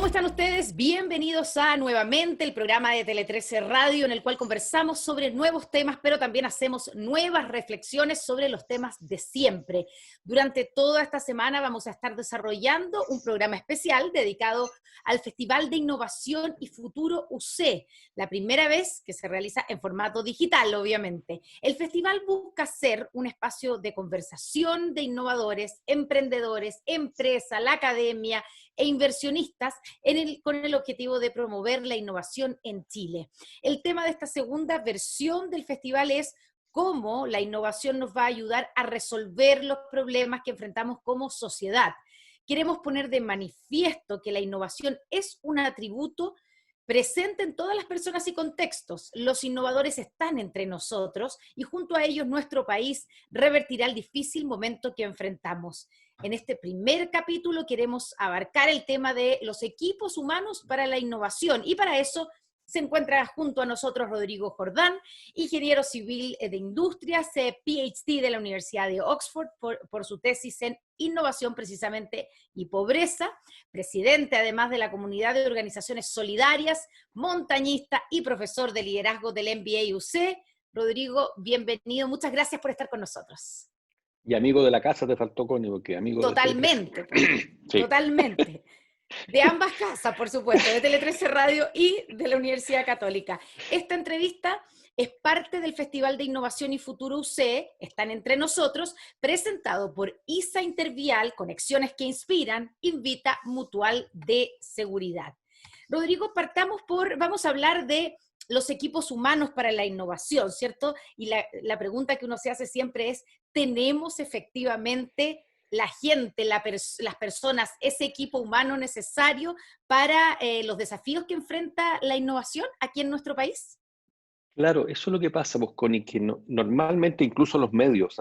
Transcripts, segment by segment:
¿Cómo están ustedes? Bienvenidos a nuevamente el programa de Tele13 Radio, en el cual conversamos sobre nuevos temas, pero también hacemos nuevas reflexiones sobre los temas de siempre. Durante toda esta semana vamos a estar desarrollando un programa especial dedicado al Festival de Innovación y Futuro UC, la primera vez que se realiza en formato digital, obviamente. El festival busca ser un espacio de conversación de innovadores, emprendedores, empresa, la academia e inversionistas con el objetivo de promover la innovación en Chile. El tema de esta segunda versión del festival es cómo la innovación nos va a ayudar a resolver los problemas que enfrentamos como sociedad. Queremos poner de manifiesto que la innovación es un atributo presente en todas las personas y contextos. Los innovadores están entre nosotros y junto a ellos nuestro país revertirá el difícil momento que enfrentamos. En este primer capítulo queremos abarcar el tema de los equipos humanos para la innovación y para eso se encuentra junto a nosotros Rodrigo Jordán, ingeniero civil de industrias, PhD de la Universidad de Oxford por su tesis en innovación precisamente y pobreza, presidente además de la comunidad de organizaciones solidarias, montañista y profesor de liderazgo del MBA UC. Rodrigo, bienvenido, muchas gracias por estar con nosotros. Y amigo de la casa te faltó, Connie, porque amigo Totalmente, de sí. Totalmente. De ambas casas, por supuesto, de Tele13 Radio y de la Universidad Católica. Esta entrevista es parte del Festival de Innovación y Futuro UC, están entre nosotros, presentado por ISA Intervial, Conexiones que Inspiran, Invita Mutual de Seguridad. Rodrigo, vamos a hablar de los equipos humanos para la innovación, ¿cierto? Y la pregunta que uno se hace siempre es, ¿tenemos efectivamente la gente, las personas, ese equipo humano necesario para los desafíos que enfrenta la innovación aquí en nuestro país? Claro, eso es lo que pasa, pues, Connie, que normalmente incluso los medios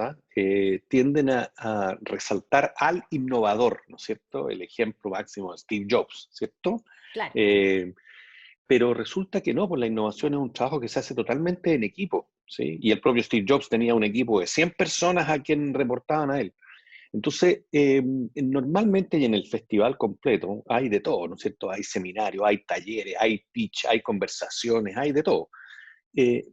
tienden a resaltar al innovador, ¿no es cierto? El ejemplo máximo de Steve Jobs, ¿cierto? Claro. Eh, pero resulta que no, pues la innovación es un trabajo que se hace totalmente en equipo, ¿sí? Y el propio Steve Jobs tenía un equipo de 100 personas a quien reportaban a él. Entonces, normalmente y en el festival completo hay de todo, ¿no es cierto? Hay seminarios, hay talleres, hay pitch, hay conversaciones, hay de todo.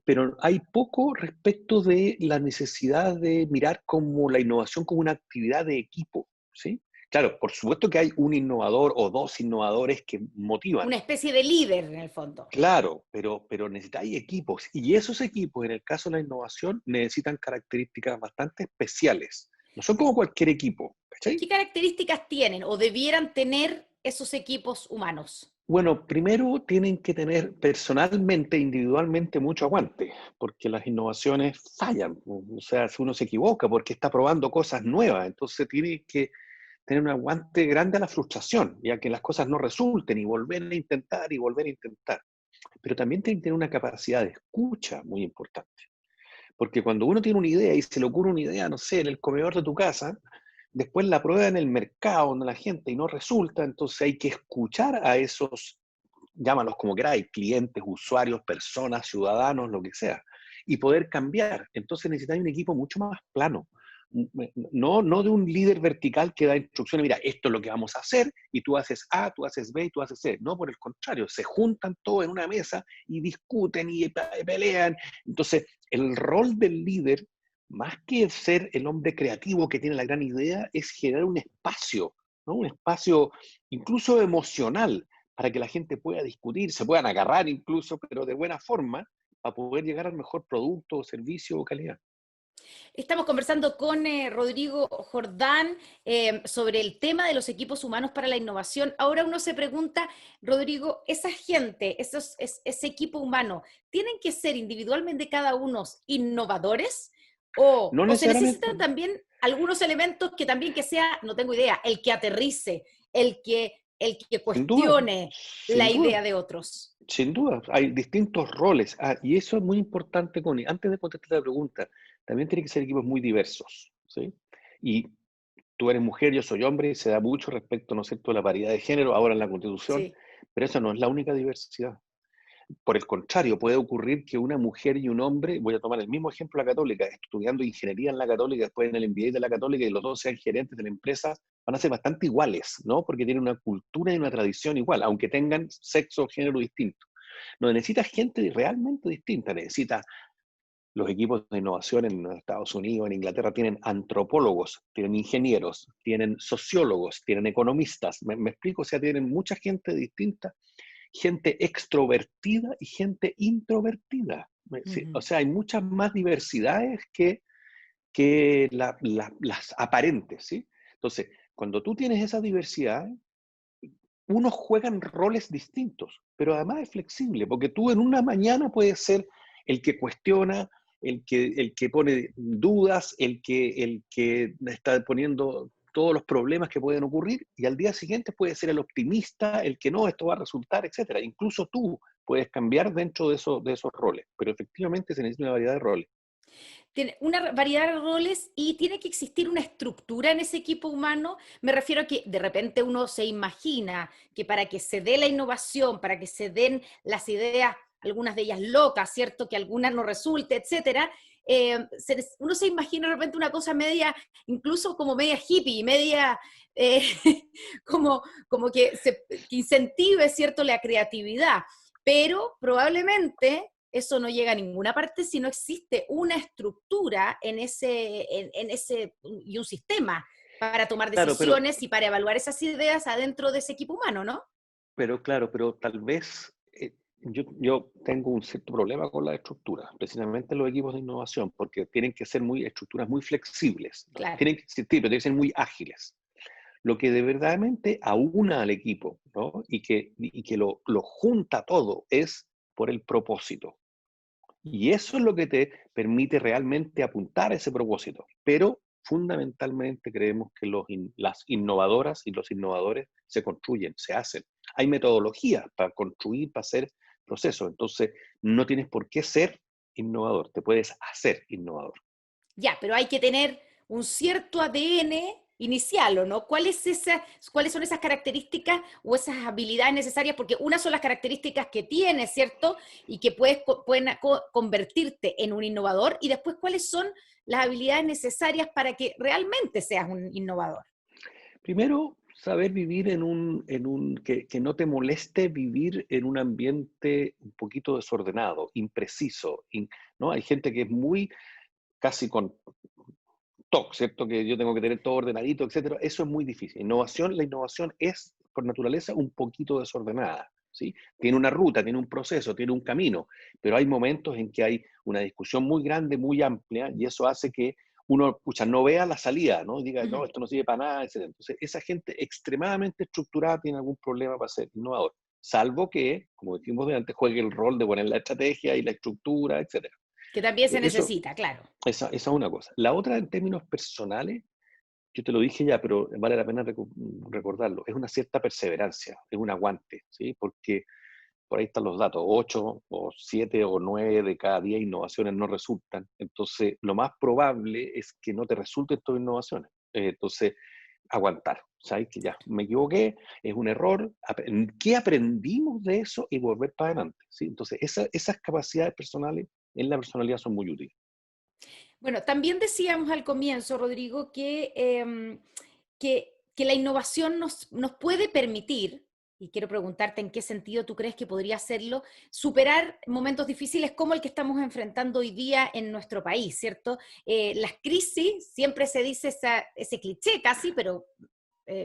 Pero hay poco respecto de la necesidad de mirar como la innovación como una actividad de equipo, ¿sí? Claro, por supuesto que hay un innovador o dos innovadores que motivan. Una especie de líder en el fondo. Claro, pero necesitáis equipos. Y esos equipos, en el caso de la innovación, necesitan características bastante especiales. No son como cualquier equipo, ¿cachai? ¿Qué características tienen o debieran tener esos equipos humanos? Bueno, primero tienen que tener personalmente, individualmente, mucho aguante, porque las innovaciones fallan. O sea, si uno se equivoca porque está probando cosas nuevas, entonces tiene que tener un aguante grande a la frustración, ya que las cosas no resulten y volver a intentar y volver a intentar. Pero también tienen que tener una capacidad de escucha muy importante. Porque cuando uno tiene una idea y se le ocurre una idea, no sé, en el comedor de tu casa, después la prueba en el mercado, donde la gente y no resulta, entonces hay que escuchar a esos, llámalos como queráis, clientes, usuarios, personas, ciudadanos, lo que sea, y poder cambiar. Entonces necesitáis un equipo mucho más plano. No de un líder vertical que da instrucciones, mira, esto es lo que vamos a hacer, y tú haces A, tú haces B y tú haces C. No, por el contrario, se juntan todos en una mesa y discuten y pelean. Entonces, el rol del líder, más que ser el hombre creativo que tiene la gran idea, es generar un espacio, ¿no? Un espacio incluso emocional para que la gente pueda discutir, se puedan agarrar incluso, pero de buena forma, para poder llegar al mejor producto, servicio o calidad. Estamos conversando con Rodrigo Jordán sobre el tema de los equipos humanos para la innovación. Ahora uno se pregunta, Rodrigo, esa gente, ese equipo humano, ¿tienen que ser individualmente cada uno innovadores? No ¿O se necesariamente. necesitan también algunos elementos que también que sea, no tengo idea, el que aterrice, el que Sin duda, cuestione la sin duda, idea de otros? sin duda. Hay distintos roles. Y eso es muy importante, Connie. Antes de contestar la pregunta, también tienen que ser equipos muy diversos, ¿sí? Y tú eres mujer, yo soy hombre, y se da mucho respecto, ¿no es cierto?, a la paridad de género ahora en la Constitución, Sí. pero esa no es la única diversidad. Por el contrario, puede ocurrir que una mujer y un hombre, voy a tomar el mismo ejemplo de la Católica, estudiando ingeniería en la Católica, después en el MBA de la Católica, y los dos sean gerentes de la empresa, van a ser bastante iguales, ¿no? Porque tienen una cultura y una tradición igual, aunque tengan sexo o género distinto. No necesitas gente realmente distinta, necesitas los equipos de innovación en Estados Unidos, en Inglaterra, tienen antropólogos, tienen ingenieros, tienen sociólogos, tienen economistas. ¿Me explico? O sea, tienen mucha gente distinta, gente extrovertida y gente introvertida. Sí, o sea, hay muchas más diversidades que las aparentes, ¿sí? Entonces, cuando tú tienes esa diversidad, unos juegan roles distintos, pero además es flexible, porque tú en una mañana puedes ser el que cuestiona, el que pone dudas, el que está poniendo todos los problemas que pueden ocurrir, y al día siguiente puede ser el optimista, el que no, esto va a resultar, etcétera. Incluso tú puedes cambiar dentro de esos roles, pero efectivamente se necesita una variedad de roles. Tiene una variedad de roles y tiene que existir una estructura en ese equipo humano. Me refiero a que de repente uno se imagina que para que se dé la innovación, para que se den las ideas, algunas de ellas locas, ¿cierto? Que algunas no resulte, etcétera. Uno se imagina de repente una cosa media, incluso como media hippie, media eh, como que incentive, ¿cierto?, la creatividad. Pero probablemente eso no llega a ninguna parte si no existe una estructura en ese y un sistema para tomar Claro, pero decisiones y para evaluar esas ideas adentro de ese equipo humano, ¿no? Claro, pero tal vez yo tengo un cierto problema con la estructura, precisamente los equipos de innovación, porque tienen que ser estructuras muy flexibles, ¿no? Claro. Tienen que existir, pero tienen que ser muy ágiles. Lo que de verdaderamente aúna al equipo, ¿no? Y que lo junta todo es por el propósito. Y eso es lo que te permite realmente apuntar a ese propósito. Pero fundamentalmente creemos que las innovadoras y los innovadores se construyen, se hacen. Hay metodologías para construir, para hacer procesos. Entonces, no tienes por qué ser innovador, te puedes hacer innovador. Ya, pero hay que tener un cierto ADN inicial, ¿o no? ¿Cuáles son esas características o esas habilidades necesarias? Porque unas son las características que tienes, ¿cierto? Y que pueden convertirte en un innovador. Y después, ¿cuáles son las habilidades necesarias para que realmente seas un innovador? Primero, saber vivir que no te moleste vivir en un ambiente un poquito desordenado, impreciso, ¿no? Hay gente que es muy casi con TOC, ¿cierto? Que yo tengo que tener todo ordenadito, etcétera. Eso es muy difícil. La innovación es, por naturaleza, un poquito desordenada, ¿sí? Tiene una ruta, tiene un proceso, tiene un camino, pero hay momentos en que hay una discusión muy grande, muy amplia, y eso hace que uno, pucha, no vea la salida, ¿no? Diga, no, Ujú. esto no sirve para nada, etcétera. Entonces, esa gente extremadamente estructurada tiene algún problema para ser innovador, salvo que, como dijimos antes, juegue el rol de poner la estrategia y la estructura, etcétera. Que también se Eso, necesita, claro. esa es una cosa. La otra, en términos personales, yo te lo dije ya, pero vale la pena recordarlo, es una cierta perseverancia, es un aguante, ¿sí? Porque por ahí están los datos, 8 o 7 o 9 de cada 10 innovaciones no resultan. Entonces, lo más probable es que no te resulten todas innovaciones. Entonces, aguantar, ¿sabes? Que ya me equivoqué, es un error, ¿qué aprendimos de eso? Y volver para adelante, ¿sí? Entonces, esas capacidades personales en la personalidad son muy útiles. Bueno, también decíamos al comienzo, Rodrigo, que la innovación nos puede permitir, y quiero preguntarte en qué sentido tú crees que podría hacerlo, superar momentos difíciles como el que estamos enfrentando hoy día en nuestro país, ¿cierto? Las crisis, siempre se dice ese cliché casi, pero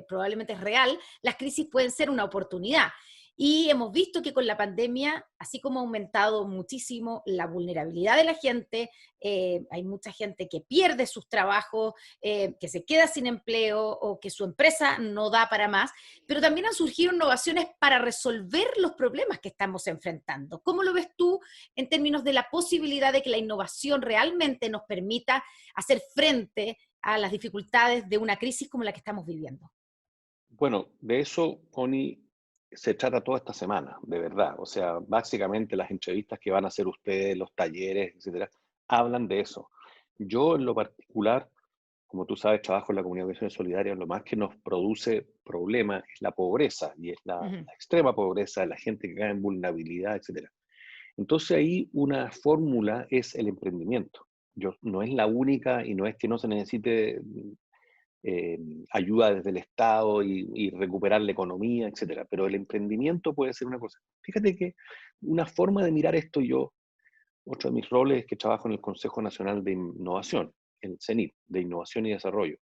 probablemente es real, las crisis pueden ser una oportunidad. Y hemos visto que con la pandemia, así como ha aumentado muchísimo la vulnerabilidad de la gente, hay mucha gente que pierde sus trabajos, que se queda sin empleo o que su empresa no da para más, pero también han surgido innovaciones para resolver los problemas que estamos enfrentando. ¿Cómo lo ves tú en términos de la posibilidad de que la innovación realmente nos permita hacer frente a las dificultades de una crisis como la que estamos viviendo? Bueno, de eso, Connie, se trata toda esta semana, de verdad. O sea, básicamente las entrevistas que van a hacer ustedes, los talleres, etcétera, hablan de eso. Yo, en lo particular, como tú sabes, trabajo en la comunidad de Misiones Solidarias, lo más que nos produce problemas es la pobreza, y es la extrema pobreza, la gente que cae en vulnerabilidad, etcétera. Entonces ahí una fórmula es el emprendimiento. No es la única y no es que no se necesite eh, ayuda desde el Estado y recuperar la economía, etcétera. Pero el emprendimiento puede ser una cosa. Fíjate que una forma de mirar esto, otro de mis roles es que trabajo en el Consejo Nacional de Innovación, el CENIT, de Innovación y Desarrollo.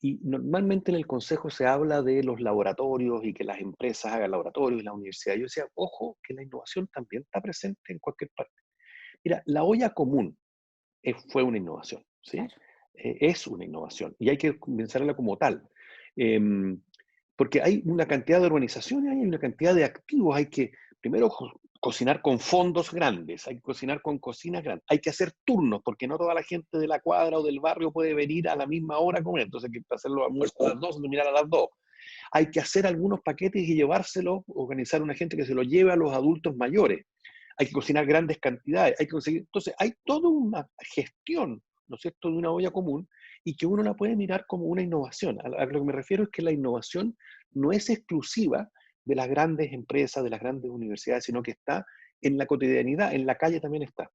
Y normalmente en el Consejo se habla de los laboratorios y que las empresas hagan laboratorios y la universidad. Yo decía, ojo, que la innovación también está presente en cualquier parte. Mira, la olla común fue una innovación, ¿sí? Claro. Es una innovación y hay que pensarla como tal. Em, Porque hay una cantidad de organizaciones, hay una cantidad de activos, hay que primero cocinar con fondos grandes, hay que cocinar con cocinas grandes, hay que hacer turnos, porque no toda la gente de la cuadra o del barrio puede venir a la misma hora a comer, entonces hay que hacer los almuerzos a las 2 y terminar a las 2. Hay que hacer algunos paquetes y llevárselos, organizar una gente que se los lleve a los adultos mayores. Hay que cocinar grandes cantidades, hay que conseguir. Entonces, hay toda una gestión, ¿no es cierto?, de una olla común y que uno la puede mirar como una innovación. A lo que me refiero es que la innovación no es exclusiva de las grandes empresas, de las grandes universidades, sino que está en la cotidianidad, en la calle también está.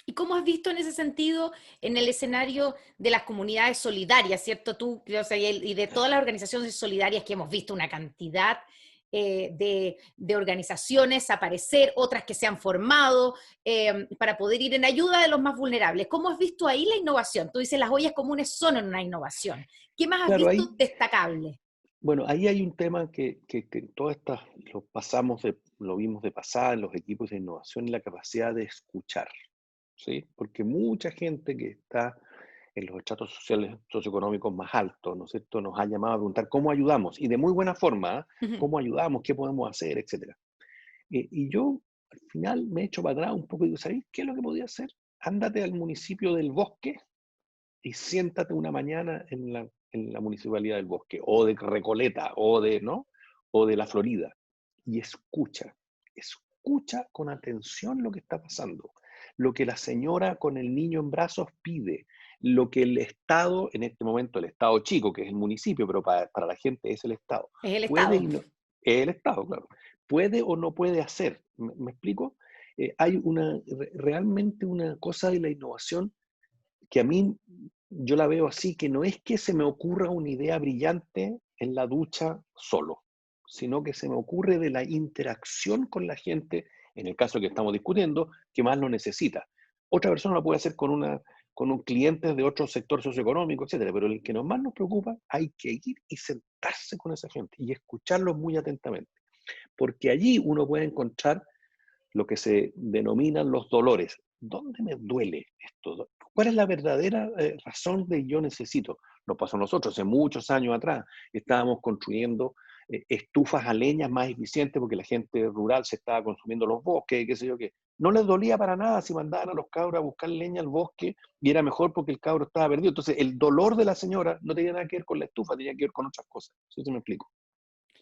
¿Y cómo has visto en ese sentido en el escenario de las comunidades solidarias, cierto? Tú, o sea, y de todas las organizaciones solidarias que hemos visto una cantidad de organizaciones aparecer, otras que se han formado para poder ir en ayuda de los más vulnerables. ¿Cómo has visto ahí la innovación? Tú dices las ollas comunes son una innovación. ¿Qué más has Claro, visto ahí, destacable? bueno, ahí hay un tema que todas estas lo vimos de pasada en los equipos de innovación, la capacidad de escuchar, ¿sí? Porque mucha gente que está en los estratos sociales, socioeconómicos más altos, ¿no es cierto?, nos ha llamado a preguntar cómo ayudamos, y de muy buena forma, ¿ah? Ujú. ¿Cómo ayudamos? ¿Qué podemos hacer? Etcétera. Y yo al final me echo para atrás un poco y digo, ¿sabéis qué es lo que podía hacer? Ándate al municipio del Bosque y siéntate una mañana en la municipalidad del Bosque, o de Recoleta, ¿no? O de la Florida, y escucha con atención lo que está pasando, lo que la señora con el niño en brazos pide, lo que el Estado, en este momento el Estado chico, que es el municipio, pero para la gente es el Estado, Es el puede Estado. y no, es el Estado, claro, puede o no puede hacer. ¿Me explico? Hay realmente una cosa de la innovación que a mí yo la veo así, que no es que se me ocurra una idea brillante en la ducha solo, sino que se me ocurre de la interacción con la gente, en el caso que estamos discutiendo, que más lo necesita. Otra persona lo puede hacer con un cliente de otro sector socioeconómico, etcétera, pero el que más nos preocupa, hay que ir y sentarse con esa gente y escucharlos muy atentamente, porque allí uno puede encontrar lo que se denominan los dolores. ¿Dónde me duele esto? ¿Cuál es la verdadera razón de yo necesito? Nos pasó a nosotros hace muchos años atrás. Estábamos construyendo estufas a leña más eficientes porque la gente rural se estaba consumiendo los bosques, qué sé yo qué. No les dolía para nada si mandaban a los cabros a buscar leña al bosque y era mejor porque el cabro estaba perdido. Entonces, el dolor de la señora no tenía nada que ver con la estufa, tenía que ver con otras cosas. ¿Sí se me explico?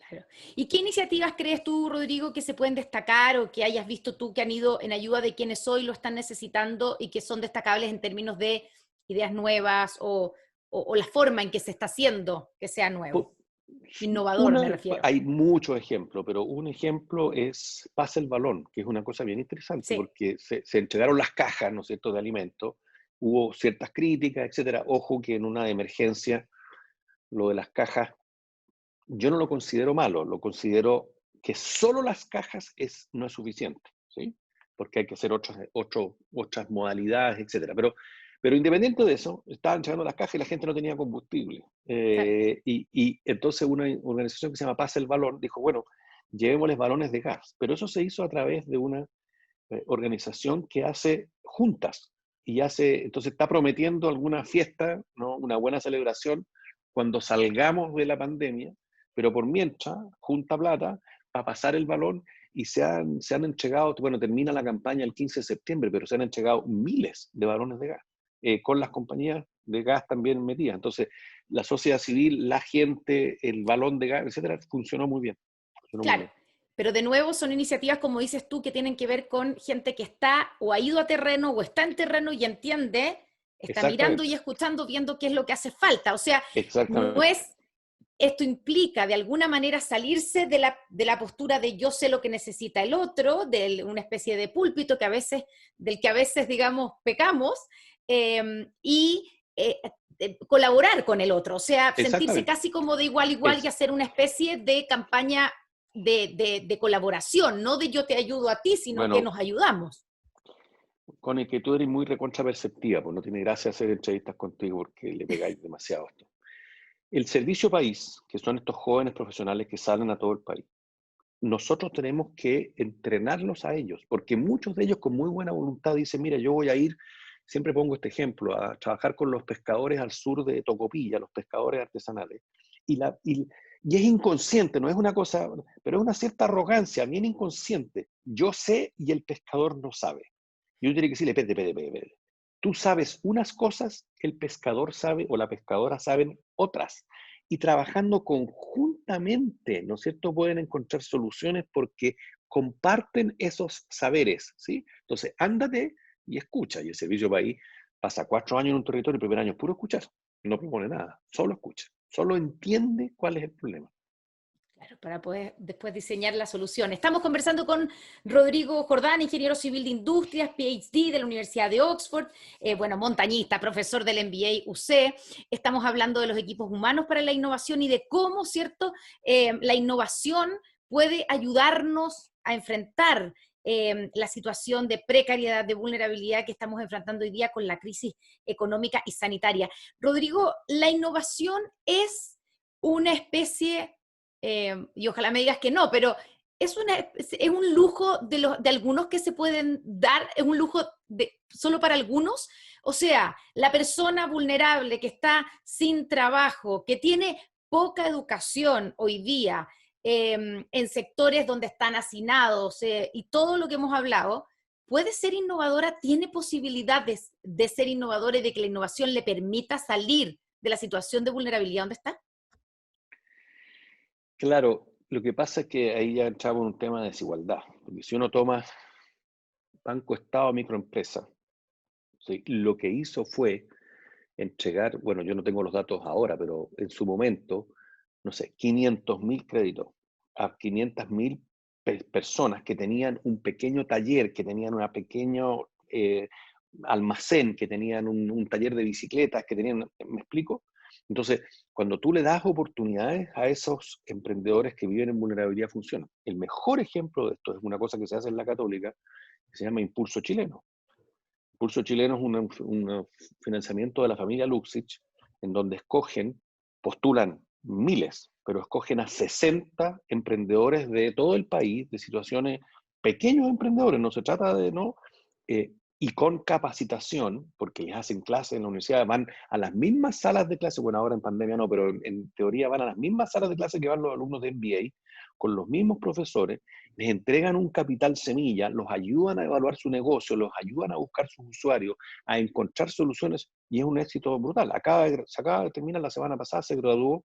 Claro. ¿Y qué iniciativas crees tú, Rodrigo, que se pueden destacar o que hayas visto tú que han ido en ayuda de quienes hoy lo están necesitando y que son destacables en términos de ideas nuevas o la forma en que se está haciendo que sea nuevo? Po- Innovador, me refiero. Hay muchos ejemplos, pero un ejemplo es Pasa el Balón, que es una cosa bien interesante Sí, porque se entregaron las cajas, ¿no es cierto?, de alimentos, hubo ciertas críticas, etcétera. Ojo que en una emergencia lo de las cajas, yo no lo considero malo, lo considero que solo las cajas no es suficiente, ¿sí? Porque hay que hacer otras modalidades, etcétera. Pero independiente de eso, estaban llegando las cajas y la gente no tenía combustible. claro. Y entonces una organización que se llama Pasa el Balón dijo, bueno, llevémosles balones de gas. Pero eso se hizo a través de una organización que hace juntas entonces está prometiendo alguna fiesta, ¿no? Una buena celebración cuando salgamos de la pandemia, pero por mientras junta plata para pasar el balón y se han entregado, bueno, termina la campaña el 15 de septiembre, pero se han entregado miles de balones de gas, con las compañías de gas también metidas. Entonces, la sociedad civil, la gente, el balón de gas, etcétera, funcionó muy bien. Funcionó muy Claro, bien. pero de nuevo son iniciativas, como dices tú, que tienen que ver con gente que está o ha ido a terreno o está en terreno y entiende, está mirando y Exactamente, escuchando, viendo qué es lo que hace falta. O sea, no exactamente. es esto implica de alguna manera salirse de la postura de yo sé lo que necesita el otro, de una especie de púlpito del que a veces, digamos, pecamos, y colaborar con el otro, o sea, sentirse Exactamente. casi como de igual a igual y Es, hacer una especie de campaña de colaboración, no de yo te ayudo a ti, sino que bueno, nos ayudamos. Connie, que tú eres muy recontra perceptiva, pues no tiene gracia hacer entrevistas contigo porque le pegáis demasiado a esto. El servicio país, que son estos jóvenes profesionales que salen a todo el país, nosotros tenemos que entrenarlos a ellos, porque muchos de ellos con muy buena voluntad dicen, mira, yo voy a ir, siempre pongo este ejemplo, a trabajar con los pescadores al sur de Tocopilla, los pescadores artesanales, y es inconsciente, no es una cosa, pero es una cierta arrogancia, bien inconsciente. Yo sé y el pescador no sabe. Y uno tiene que decirle, espérate. Tú sabes unas cosas, el pescador sabe o la pescadora saben otras. Y trabajando conjuntamente, ¿no es cierto?, pueden encontrar soluciones porque comparten esos saberes, ¿sí? Entonces, ándate y escucha. Y el servicio país pasa 4 años en un territorio, el primer año es puro escuchar, no propone nada, solo escucha, solo entiende cuál es el problema. Claro, para poder después diseñar la solución. Estamos conversando con Rodrigo Jordán, ingeniero civil de industrias, PhD de la Universidad de Oxford, bueno, montañista, profesor del MBA UC. Estamos hablando de los equipos humanos para la innovación y de cómo, ¿cierto?, la innovación puede ayudarnos a enfrentar la situación de precariedad, de vulnerabilidad que estamos enfrentando hoy día con la crisis económica y sanitaria. Rodrigo, la innovación es una especie y ojalá me digas que no, pero es un lujo de algunos que se pueden dar, es un lujo solo para algunos. O sea, la persona vulnerable que está sin trabajo, que tiene poca educación hoy día, en sectores donde están hacinados y todo lo que hemos hablado, puede ser innovadora, tiene posibilidades de ser innovadora y de que la innovación le permita salir de la situación de vulnerabilidad donde está. Claro, lo que pasa es que ahí ya entramos en un tema de desigualdad, porque si uno toma Banco Estado Microempresa, ¿sí?, lo que hizo fue entregar, bueno, yo no tengo los datos ahora, pero en su momento, no sé, 500.000 créditos a 500.000 personas que tenían un pequeño taller, que tenían un pequeño almacén, que tenían un taller de bicicletas, que tenían, ¿me explico? Entonces, cuando tú le das oportunidades a esos emprendedores que viven en vulnerabilidad, funciona. El mejor ejemplo de esto es una cosa que se hace en la Católica, que se llama Impulso Chileno. Impulso Chileno es un financiamiento de la familia Luxich, en donde postulan miles, pero escogen a 60 emprendedores de todo el país, de situaciones, pequeños emprendedores, no se trata de, ¿no? Y con capacitación, porque les hacen clases en la universidad, van a las mismas salas de clase, bueno, ahora en pandemia no, pero en teoría van a las mismas salas de clase que van los alumnos de MBA, con los mismos profesores, les entregan un capital semilla, los ayudan a evaluar su negocio, los ayudan a buscar sus usuarios, a encontrar soluciones, y es un éxito brutal. Se acaba de terminar la semana pasada, se graduó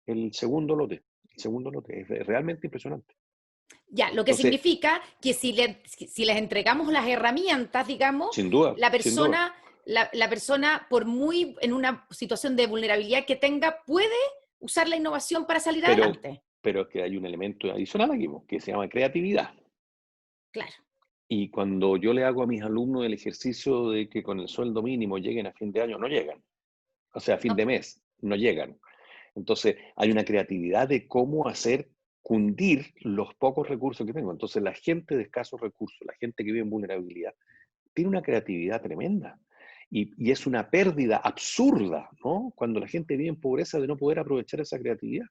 el segundo lote. El segundo lote es realmente impresionante. Ya, lo que Entonces, significa que si les entregamos las herramientas, digamos, sin duda, la sin duda. persona, la persona, por muy en una situación de vulnerabilidad que tenga, puede usar la innovación para salir Pero, adelante. pero que hay un elemento adicional aquí, que se llama creatividad. Claro. Y cuando yo le hago a mis alumnos el ejercicio de que con el sueldo mínimo lleguen a fin de año, no llegan. O sea, a fin No, de mes, no llegan. Entonces, hay una creatividad de cómo hacer cundir los pocos recursos que tengo. Entonces, la gente de escasos recursos, la gente que vive en vulnerabilidad, tiene una creatividad tremenda. Y es una pérdida absurda, ¿no? Cuando la gente vive en pobreza de no poder aprovechar esa creatividad.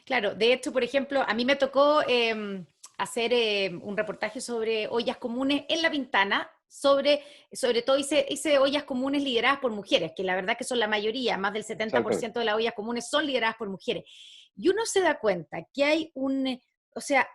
claro, de hecho, por ejemplo, a mí me tocó hacer un reportaje sobre ollas comunes en La Pintana, sobre todo hice ollas comunes lideradas por mujeres, que la verdad que son la mayoría, más del Exactamente. 70% de las ollas comunes son lideradas por mujeres. Y uno se da cuenta que hay o sea,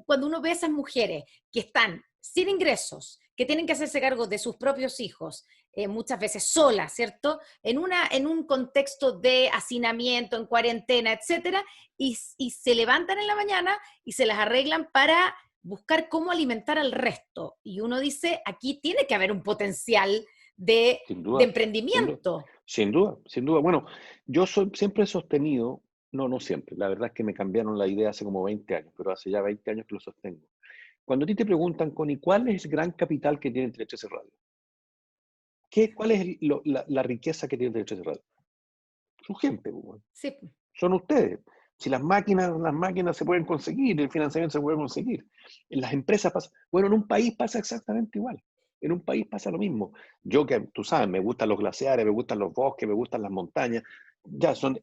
cuando uno ve a esas mujeres que están sin ingresos, que tienen que hacerse cargo de sus propios hijos, muchas veces solas, ¿cierto? En un contexto de hacinamiento, en cuarentena, etcétera, y se levantan en la mañana y se las arreglan para buscar cómo alimentar al resto. Y uno dice, aquí tiene que haber un potencial Sin de duda, sin duda, emprendimiento. sin duda, sin duda. Bueno, siempre he sostenido, No, no siempre. La verdad es que me cambiaron la idea hace como 20 años, pero hace ya 20 años que lo sostengo. Cuando a ti te preguntan, Connie, ¿cuál es el gran capital que tiene Tele 13 Radio? ¿Cuál es la riqueza que tiene Tele 13 Radio? Su gente, pues, bueno. Sí. Son ustedes. Si las máquinas se pueden conseguir, el financiamiento se puede conseguir. En las empresas pasa, bueno, en un país pasa exactamente igual. En un país pasa lo mismo. Yo que, tú sabes, me gustan los glaciares, me gustan los bosques, me gustan las montañas, ya son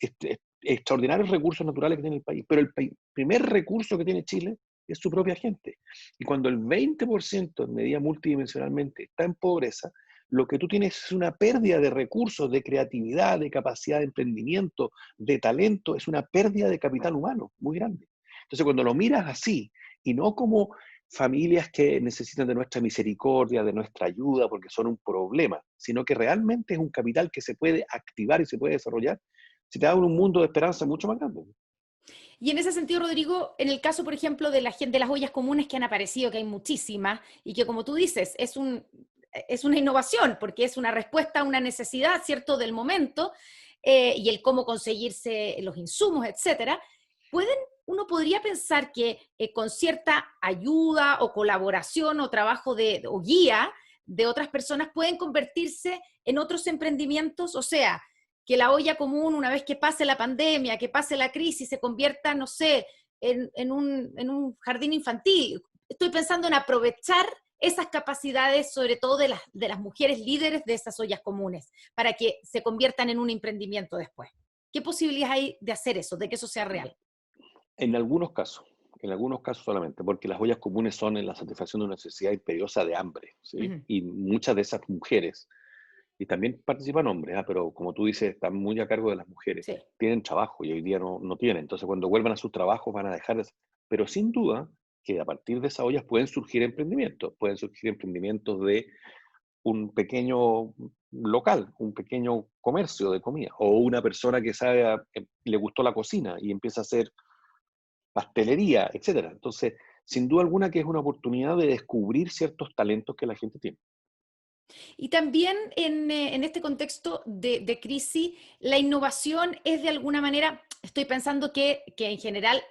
extraordinarios recursos naturales que tiene el país, pero el primer recurso que tiene Chile es su propia gente. Y cuando el 20% en medida multidimensionalmente está en pobreza, lo que tú tienes es una pérdida de recursos, de creatividad, de capacidad de emprendimiento, de talento, es una pérdida de capital humano muy grande. Entonces, cuando lo miras así, y no como familias que necesitan de nuestra misericordia, de nuestra ayuda, porque son un problema, sino que realmente es un capital que se puede activar y se puede desarrollar, se te da un mundo de esperanza mucho más grande. Y en ese sentido, Rodrigo, en el caso, por ejemplo, de la gente, de las ollas comunes que han aparecido, que hay muchísimas, y que como tú dices, es una innovación, porque es una respuesta a una necesidad, ¿cierto?, del momento, y el cómo conseguirse los insumos, etcétera. Uno podría pensar que con cierta ayuda o colaboración o trabajo o guía de otras personas pueden convertirse en otros emprendimientos, o sea, que la olla común, una vez que pase la pandemia, que pase la crisis, se convierta, no sé, en un jardín infantil. Estoy pensando en aprovechar esas capacidades, sobre todo de las mujeres líderes de esas ollas comunes, para que se conviertan en un emprendimiento después. ¿Qué posibilidades hay de hacer eso, de que eso sea real? En algunos casos solamente, porque las ollas comunes son en la satisfacción de una necesidad imperiosa de hambre, ¿sí? Ujú. Y muchas de esas mujeres, y también participan hombres, pero como tú dices, están muy a cargo de las mujeres, Sí. tienen trabajo y hoy día no tienen. Entonces, cuando vuelvan a sus trabajos van a dejar de... Pero sin duda que a partir de esas ollas pueden surgir emprendimientos de un pequeño local, un pequeño comercio de comida, o una persona que sabe, le gustó la cocina y empieza a hacer pastelería, etcétera. Entonces, sin duda alguna que es una oportunidad de descubrir ciertos talentos que la gente tiene. Y también en este contexto de crisis, la innovación es de alguna manera, estoy pensando que en general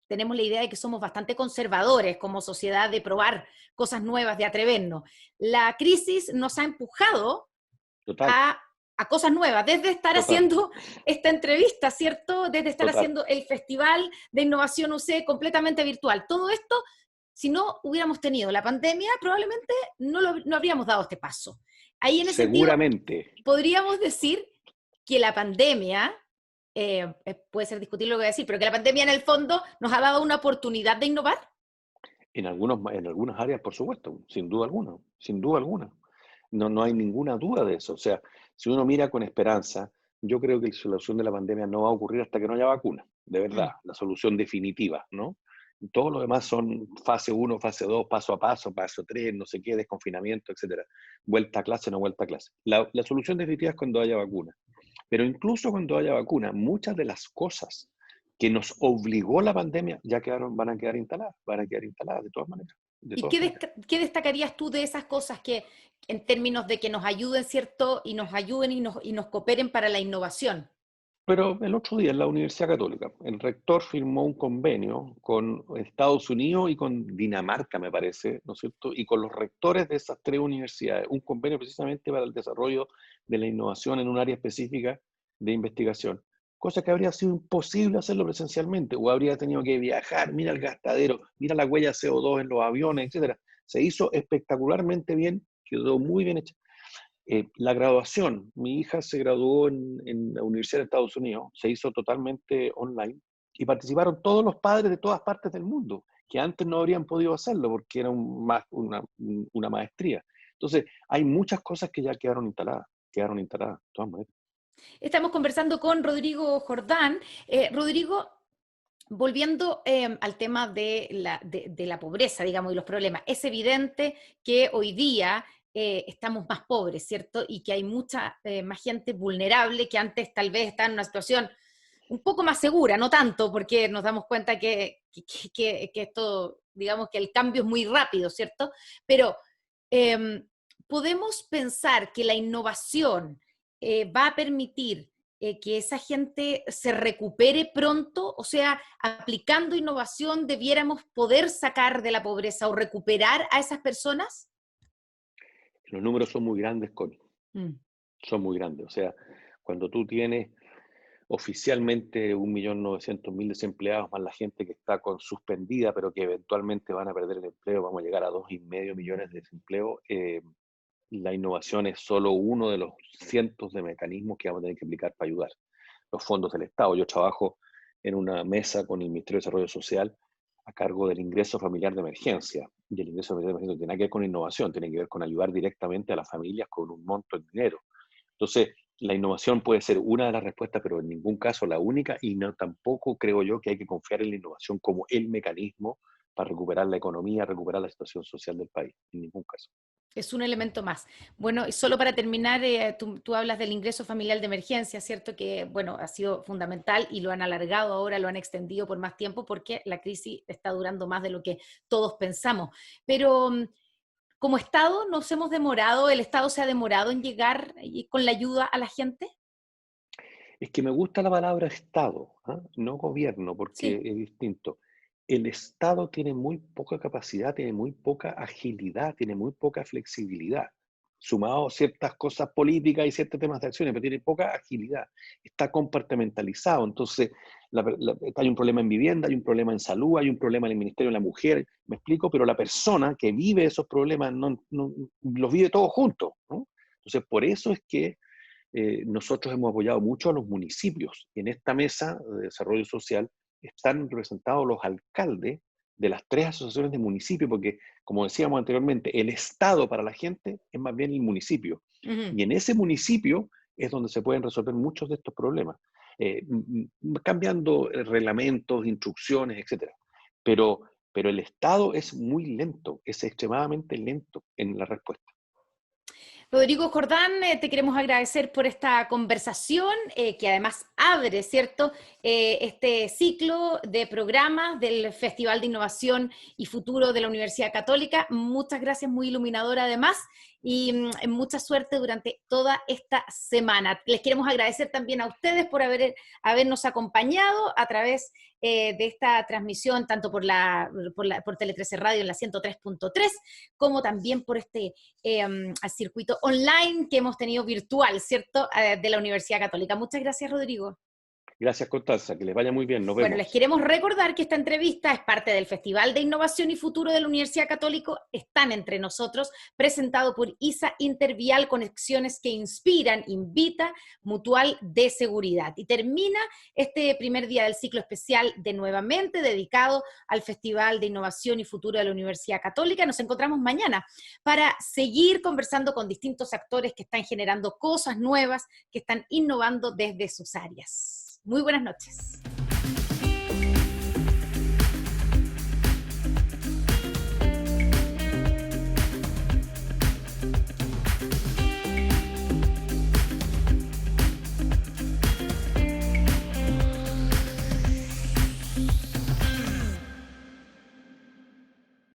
tenemos la idea de que somos bastante conservadores como sociedad de probar cosas nuevas, de atrevernos. La crisis nos ha empujado Total, a, a cosas nuevas, desde estar total, haciendo esta entrevista, ¿cierto? Desde estar total. haciendo el Festival de Innovación UC completamente virtual. Todo esto, si no hubiéramos tenido la pandemia, probablemente no habríamos dado este paso. Ahí en ese sentido, Seguramente, podríamos decir que la pandemia, puede ser discutir lo que voy a decir, pero que la pandemia en el fondo nos ha dado una oportunidad de innovar. en algunas áreas, por supuesto, sin duda alguna, sin duda alguna. No hay ninguna duda de eso. O sea, si uno mira con esperanza, yo creo que la solución de la pandemia no va a ocurrir hasta que no haya vacuna, de verdad, Mm. la solución definitiva, ¿no? Todo lo demás son fase uno, fase 2, paso a paso 3, no sé qué, desconfinamiento, etcétera. Vuelta a clase, no vuelta a clase. La solución definitiva es cuando haya vacuna. Pero incluso cuando haya vacuna, muchas de las cosas que nos obligó la pandemia ya van a quedar instaladas de todas maneras, de ¿Y todas maneras. qué destacarías tú de esas cosas que, en términos de que nos ayuden, ¿cierto? Y nos ayuden y nos cooperen para la innovación. Pero el otro día en la Universidad Católica, el rector firmó un convenio con Estados Unidos y con Dinamarca, me parece, ¿no es cierto? Y con los rectores de esas tres universidades, un convenio precisamente para el desarrollo de la innovación en un área específica de investigación. Cosa que habría sido imposible hacerlo presencialmente, o habría tenido que viajar, mira el gastadero, mira la huella CO2 en los aviones, etcétera. Se hizo espectacularmente bien, quedó muy bien hecha. La graduación, mi hija se graduó en la Universidad de Estados Unidos, se hizo totalmente online y participaron todos los padres de todas partes del mundo, que antes no habrían podido hacerlo porque era una maestría. Entonces, hay muchas cosas que ya quedaron instaladas, de todas maneras. Estamos conversando con Rodrigo Jordán. Rodrigo, volviendo al tema de la pobreza, digamos, y los problemas, es evidente que hoy día estamos más pobres, ¿cierto? Y que hay mucha más gente vulnerable que antes tal vez está en una situación un poco más segura, no tanto, porque nos damos cuenta que esto, digamos que el cambio es muy rápido, ¿cierto? Pero eh, podemos pensar que la innovación va a permitir que esa gente se recupere pronto? O sea, aplicando innovación, ¿debiéramos poder sacar de la pobreza o recuperar a esas personas? Los números son muy grandes, Connie, Mm. son muy grandes. O sea, cuando tú tienes oficialmente 1.900.000 desempleados, más la gente que está con suspendida, pero que eventualmente van a perder el empleo, vamos a llegar a 2,5 millones de desempleo. La innovación es solo uno de los cientos de mecanismos que vamos a tener que aplicar para ayudar. Los fondos del Estado. Yo trabajo en una mesa con el Ministerio de Desarrollo Social a cargo del ingreso familiar de emergencia. Y el ingreso familiar de emergencia tiene que ver con innovación, tiene que ver con ayudar directamente a las familias con un monto de dinero. Entonces, la innovación puede ser una de las respuestas, pero en ningún caso la única, y no tampoco creo yo que hay que confiar en la innovación como el mecanismo para recuperar la economía, recuperar la situación social del país, en ningún caso. Es un elemento más. Bueno, y solo para terminar, tú hablas del ingreso familiar de emergencia, ¿cierto? Que, bueno, ha sido fundamental y lo han alargado ahora, lo han extendido por más tiempo porque la crisis está durando más de lo que todos pensamos. Pero como Estado nos hemos demorado, el Estado se ha demorado en llegar con la ayuda a la gente. Es que me gusta la palabra Estado, ¿ah? No gobierno, porque Sí. es distinto. El Estado tiene muy poca capacidad, tiene muy poca agilidad, tiene muy poca flexibilidad, sumado a ciertas cosas políticas y ciertos temas de acciones, pero tiene poca agilidad. Está compartimentalizado, entonces hay un problema en vivienda, hay un problema en salud, hay un problema en el Ministerio de la Mujer, me explico, pero la persona que vive esos problemas no los vive todos juntos, ¿no? Entonces, por eso es que nosotros hemos apoyado mucho a los municipios. Y en esta mesa de desarrollo social están representados los alcaldes de las 3 asociaciones de municipios, porque, como decíamos anteriormente, el Estado para la gente es más bien el municipio. Ujú. Y en ese municipio es donde se pueden resolver muchos de estos problemas, cambiando reglamentos, instrucciones, etc. Pero, pero el Estado es muy lento, es extremadamente lento en la respuesta. Rodrigo Jordán, te queremos agradecer por esta conversación que además abre, ¿cierto?, este ciclo de programas del Festival de Innovación y Futuro de la Universidad Católica. Muchas gracias, muy iluminadora además, y mucha suerte durante toda esta semana. Les queremos agradecer también a ustedes por habernos acompañado a través de esta transmisión, tanto por Tele 13 Radio en la 103.3, como también por este al circuito online que hemos tenido virtual, ¿cierto?, de la Universidad Católica. Muchas gracias, Rodrigo. Gracias, Constanza, que les vaya muy bien, nos Bueno, les vemos. queremos recordar que esta entrevista es parte del Festival de Innovación y Futuro de la Universidad Católica. Están entre nosotros, presentado por ISA Intervial, conexiones que inspiran, invita, Mutual de Seguridad. Y termina este primer día del ciclo especial de Nuevamente, dedicado al Festival de Innovación y Futuro de la Universidad Católica. Nos encontramos mañana para seguir conversando con distintos actores que están generando cosas nuevas, que están innovando desde sus áreas. Muy buenas noches.